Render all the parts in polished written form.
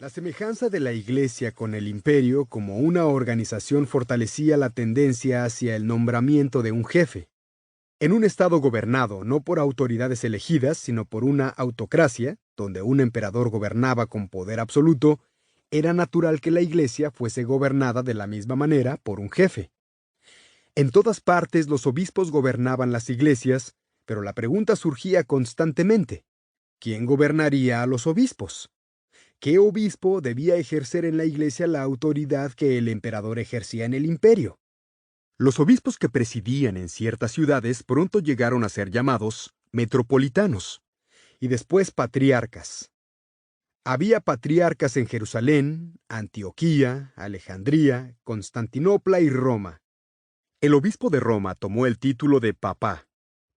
La semejanza de la Iglesia con el imperio como una organización fortalecía la tendencia hacia el nombramiento de un jefe. En un estado gobernado no por autoridades elegidas, sino por una autocracia, donde un emperador gobernaba con poder absoluto, era natural que la Iglesia fuese gobernada de la misma manera por un jefe. En todas partes los obispos gobernaban las iglesias, pero la pregunta surgía constantemente: ¿quién gobernaría a los obispos? ¿Qué obispo debía ejercer en la iglesia la autoridad que el emperador ejercía en el imperio? Los obispos que presidían en ciertas ciudades pronto llegaron a ser llamados metropolitanos y después patriarcas. Había patriarcas en Jerusalén, Antioquía, Alejandría, Constantinopla y Roma. El obispo de Roma tomó el título de papá,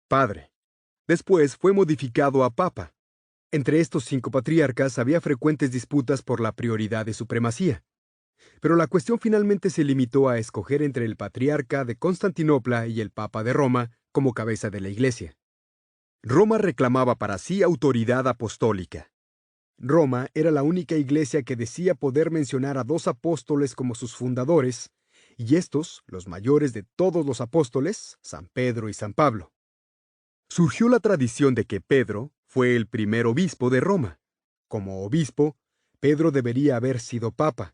padre. Después fue modificado a papa. Entre estos 5 patriarcas había frecuentes disputas por la prioridad de supremacía, pero la cuestión finalmente se limitó a escoger entre el patriarca de Constantinopla y el papa de Roma como cabeza de la Iglesia. Roma reclamaba para sí autoridad apostólica. Roma era la única iglesia que decía poder mencionar a 2 apóstoles como sus fundadores, y estos, los mayores de todos los apóstoles, San Pedro y San Pablo. Surgió la tradición de que Pedro fue el primer obispo de Roma. Como obispo, Pedro debería haber sido papa.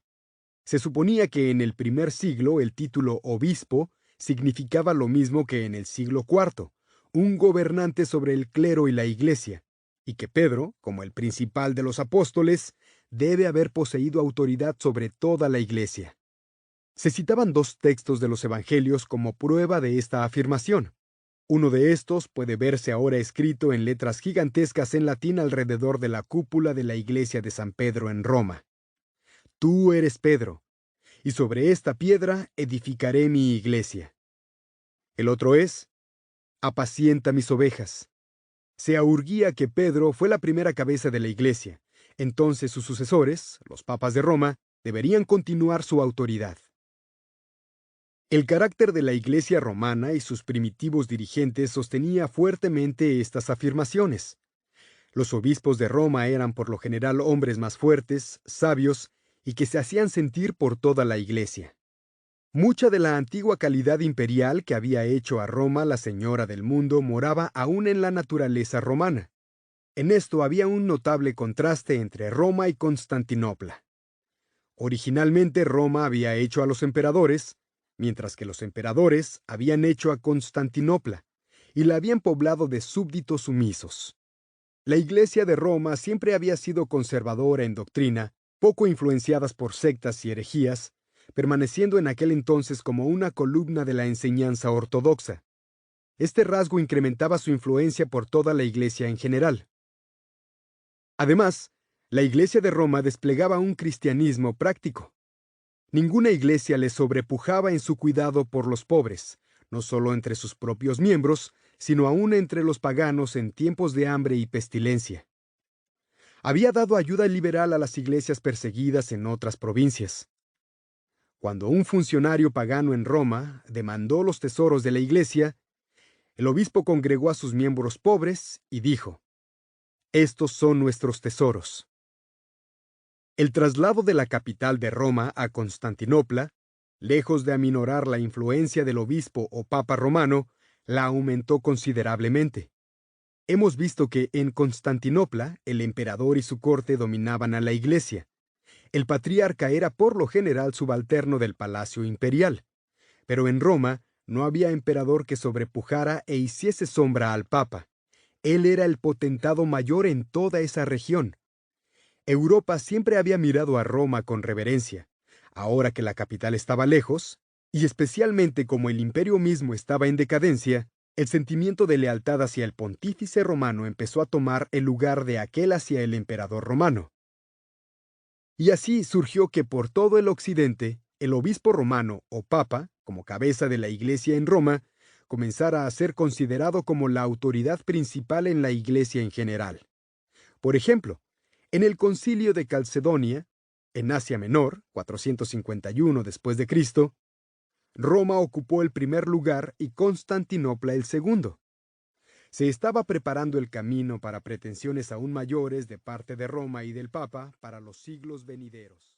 Se suponía que en el primer siglo el título obispo significaba lo mismo que en el siglo IV, un gobernante sobre el clero y la iglesia, y que Pedro, como el principal de los apóstoles, debe haber poseído autoridad sobre toda la iglesia. Se citaban 2 textos de los evangelios como prueba de esta afirmación. Uno de estos puede verse ahora escrito en letras gigantescas en latín alrededor de la cúpula de la iglesia de San Pedro en Roma. Tú eres Pedro, y sobre esta piedra edificaré mi iglesia. El otro es: apacienta mis ovejas. Se aurguía que Pedro fue la primera cabeza de la iglesia. Entonces sus sucesores, los papas de Roma, deberían continuar su autoridad. El carácter de la Iglesia romana y sus primitivos dirigentes sostenía fuertemente estas afirmaciones. Los obispos de Roma eran por lo general hombres más fuertes, sabios y que se hacían sentir por toda la Iglesia. Mucha de la antigua calidad imperial que había hecho a Roma la señora del mundo moraba aún en la naturaleza romana. En esto había un notable contraste entre Roma y Constantinopla. Originalmente Roma había hecho a los emperadores, mientras que los emperadores habían hecho a Constantinopla, y la habían poblado de súbditos sumisos. La Iglesia de Roma siempre había sido conservadora en doctrina, poco influenciadas por sectas y herejías, permaneciendo en aquel entonces como una columna de la enseñanza ortodoxa. Este rasgo incrementaba su influencia por toda la Iglesia en general. Además, la Iglesia de Roma desplegaba un cristianismo práctico. Ninguna iglesia le sobrepujaba en su cuidado por los pobres, no solo entre sus propios miembros, sino aún entre los paganos en tiempos de hambre y pestilencia. Había dado ayuda liberal a las iglesias perseguidas en otras provincias. Cuando un funcionario pagano en Roma demandó los tesoros de la iglesia, el obispo congregó a sus miembros pobres y dijo: «Estos son nuestros tesoros». El traslado de la capital de Roma a Constantinopla, lejos de aminorar la influencia del obispo o papa romano, la aumentó considerablemente. Hemos visto que en Constantinopla el emperador y su corte dominaban a la iglesia. El patriarca era por lo general subalterno del palacio imperial, pero en Roma no había emperador que sobrepujara e hiciese sombra al papa. Él era el potentado mayor en toda esa región. Europa siempre había mirado a Roma con reverencia. Ahora que la capital estaba lejos, y especialmente como el imperio mismo estaba en decadencia, el sentimiento de lealtad hacia el pontífice romano empezó a tomar el lugar de aquel hacia el emperador romano. Y así surgió que por todo el occidente, el obispo romano o papa, como cabeza de la iglesia en Roma, comenzara a ser considerado como la autoridad principal en la iglesia en general. Por ejemplo, en el Concilio de Calcedonia, en Asia Menor, 451 después de Cristo, Roma ocupó el primer lugar y Constantinopla el segundo. Se estaba preparando el camino para pretensiones aún mayores de parte de Roma y del Papa para los siglos venideros.